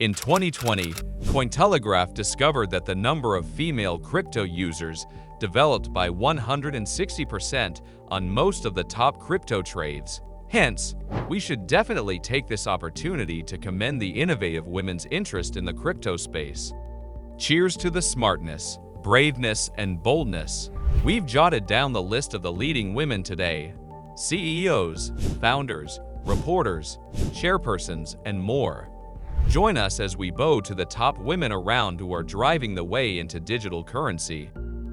In 2020, Cointelegraph discovered that the number of female crypto users developed by 160% on most of the top crypto trades. Hence, we should definitely take this opportunity to commend the innovative women's interest in the crypto space. Cheers to the smartness, braveness, and boldness. We've jotted down the list of the leading women today: CEOs, founders, reporters, chairpersons, and more. Join us as we bow to the top women around who are driving the way into digital currency.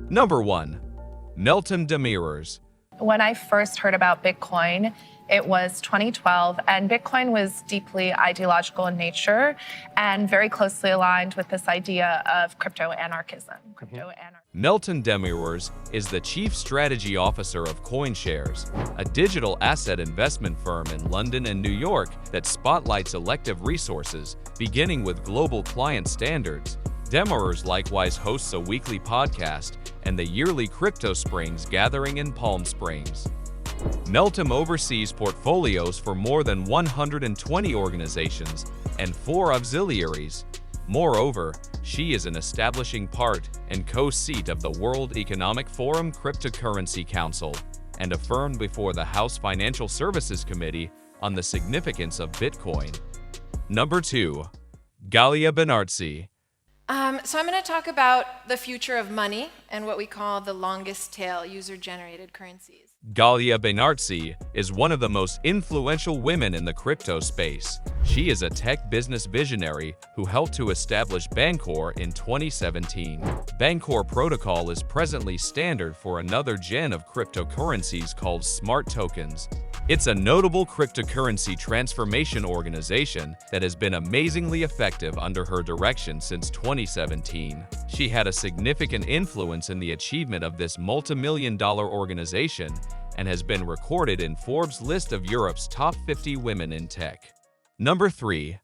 Number 1. Melton Demirs. When I first heard about Bitcoin, it was 2012, and Bitcoin was deeply ideological in nature and very closely aligned with this idea of crypto anarchism. Melton Demirs is the Chief Strategy Officer of CoinShares, a digital asset investment firm in London and New York that spotlights elective resources, beginning with global client standards. Demirs likewise hosts a weekly podcast and the yearly Crypto Springs gathering in Palm Springs. Melton oversees portfolios for more than 120 organizations and 4 auxiliaries. Moreover, she is an establishing part and co-seat of the World Economic Forum Cryptocurrency Council and affirmed before the House Financial Services Committee on the significance of Bitcoin. Number 2. Galia Berardzi. So I'm going to talk about the future of money and what we call the longest tail user-generated currencies. Galia Berardzi is one of the most influential women in the crypto space. She is a tech business visionary who helped to establish Bancor in 2017. Bancor protocol is presently standard for another gen of cryptocurrencies called smart tokens. It's a notable cryptocurrency transformation organization that has been amazingly effective under her direction since 2017. She had a significant influence in the achievement of this multi-million-dollar organization and has been recorded in Forbes' list of Europe's top 50 women in tech. Number 3.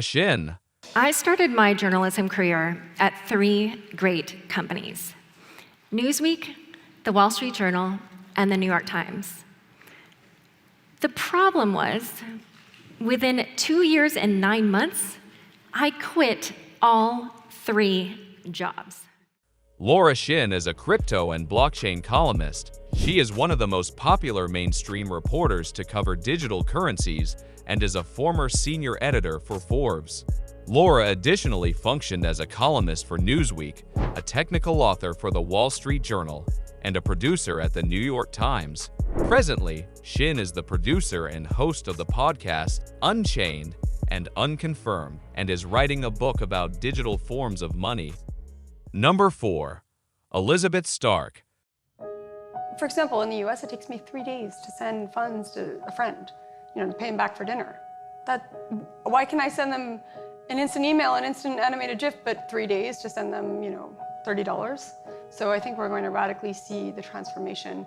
Shin. I started my journalism career at 3 great companies: Newsweek, The Wall Street Journal, and The New York Times. The problem was, within 2 years and 9 months, I quit all 3 jobs. Shin is a crypto and blockchain columnist. She is one of the most popular mainstream reporters to cover digital currencies and is a former senior editor for Forbes. Laura additionally functioned as a columnist for Newsweek, a technical author for The Wall Street Journal, and a producer at The New York Times. Presently, Shin is the producer and host of the podcast Unchained and Unconfirmed and is writing a book about digital forms of money. Number 4. Elizabeth Stark. For example, in the US, it takes me 3 days to send funds to a friend, to pay him back for dinner. Why can I send them an instant email, an instant animated GIF, but 3 days to send them, $30? So I think we're going to radically see the transformation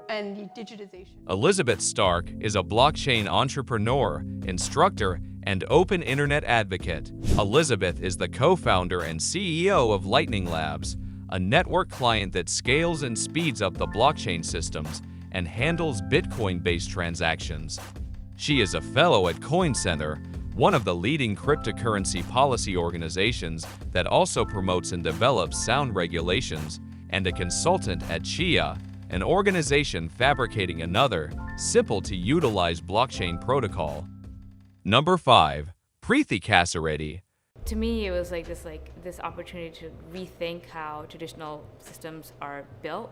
and the digitization. Elizabeth Stark is a blockchain entrepreneur, instructor, and open internet advocate. Elizabeth is the co-founder and CEO of Lightning Labs, a network client that scales and speeds up the blockchain systems and handles Bitcoin-based transactions. She is a fellow at Coin Center, one of the leading cryptocurrency policy organizations that also promotes and develops sound regulations, and a consultant at SHIB, an organization fabricating another, simple-to-utilize blockchain protocol. Number 5. Preethi Cassaretti. To me, it was this opportunity to rethink how traditional systems are built.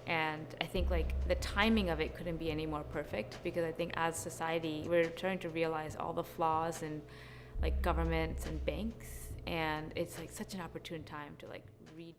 And I think the timing of it couldn't be any more perfect, because I think as society, we're starting to realize all the flaws in governments and banks. And it's such an opportune time to redo.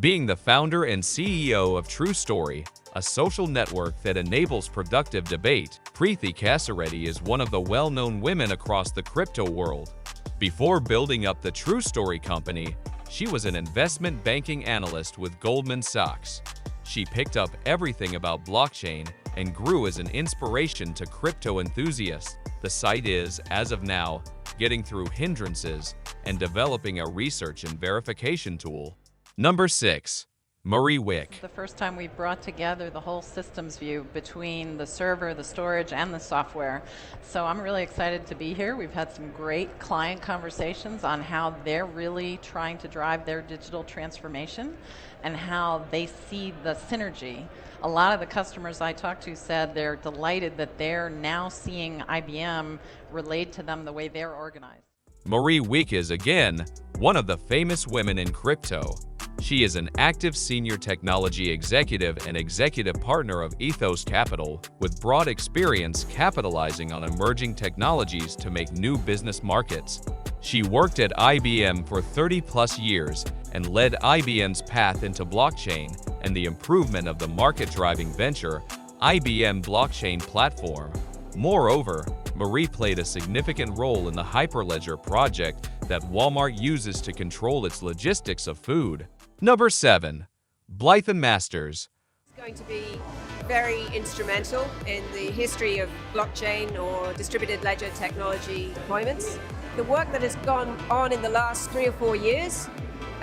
Being the founder and CEO of True Story, a social network that enables productive debate, Preethi Cassaretti is one of the well-known women across the crypto world. Before building up the True Story company, she was an investment banking analyst with Goldman Sachs. She picked up everything about blockchain and grew as an inspiration to crypto enthusiasts. The site is, as of now, getting through hindrances and developing a research and verification tool. Number 6. Marie Wick. The first time we brought together the whole systems view between the server, the storage, and the software. So I'm really excited to be here. We've had some great client conversations on how they're really trying to drive their digital transformation and how they see the synergy. A lot of the customers I talked to said they're delighted that they're now seeing IBM relate to them the way they're organized. Marie Wick is, again, one of the famous women in crypto. She is an active senior technology executive and executive partner of Ethos Capital, with broad experience capitalizing on emerging technologies to make new business markets. She worked at IBM for 30-plus years and led IBM's path into blockchain and the improvement of the market-driving venture IBM blockchain platform. Moreover, Marie played a significant role in the Hyperledger project that Walmart uses to control its logistics of food. Number 7. Blythe Masters. It's going to be very instrumental in the history of blockchain or distributed ledger technology deployments. The work that has gone on in the last 3 or 4 years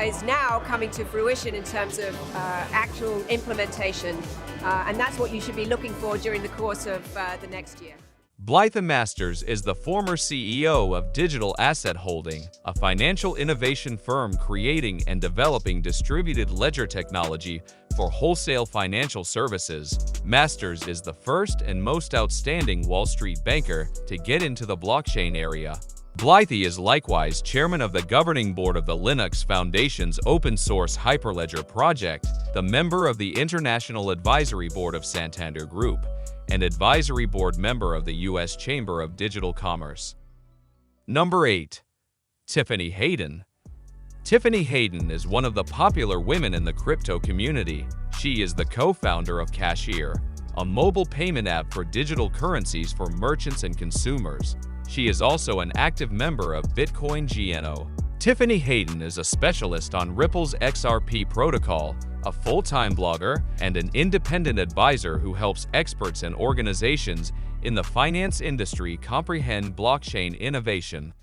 is now coming to fruition in terms of actual implementation, and that's what you should be looking for during the course of the next year. Blythe Masters is the former CEO of Digital Asset Holding, a financial innovation firm creating and developing distributed ledger technology for wholesale financial services. Masters is the first and most outstanding Wall Street banker to get into the blockchain area. Blythe is likewise chairman of the governing board of the Linux Foundation's open-source Hyperledger project, the member of the International Advisory Board of Santander Group, and advisory board member of the U.S. Chamber of Digital Commerce. Number 8. Tiffany Hayden. Tiffany Hayden is one of the popular women in the crypto community. She is the co-founder of Cashier, a mobile payment app for digital currencies for merchants and consumers. She is also an active member of Bitcoin GNO. Tiffany Hayden is a specialist on Ripple's XRP protocol, a full-time blogger, and an independent advisor who helps experts and organizations in the finance industry comprehend blockchain innovation.